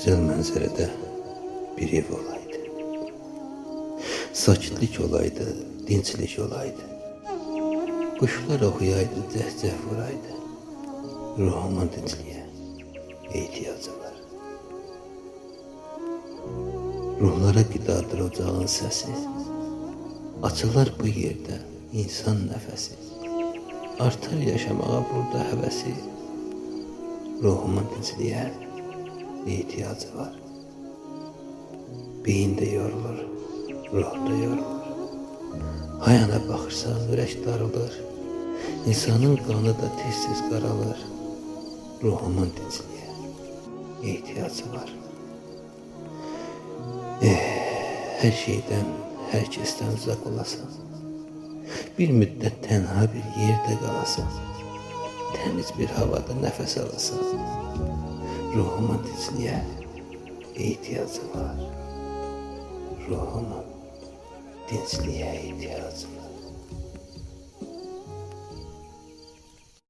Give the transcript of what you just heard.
Güzel mənzərədə bir ev olaydı. Sakitlik olaydı, dinçlik olaydı. Quşlar oxuyaydı, cəhcəh vuraydı. Ruhumun dincliyə ehtiyacı var. Ruhlara qidadır ocağın səsi. Açılar bu yerdə insan nəfəsi. Artar yaşamağa burada həvəsi. Ruhumun dincliyə ehtiyacı var. Beyin də yorulur, ruh da yorulur. Hayana baxırsan ürək darılır. İnsanın qanı da tez-tez qaralır. Ruhumun dincliyə ehtiyacı var. Hər şeydən, hər kəsdən uzaq olasan. Bir müddət tənha bir yerdə qalasan. Təmiz bir havada nəfəs alasan. Ruhumun dincliyə ehtiyacı var. Ruhumun dincliyə ehtiyacı var.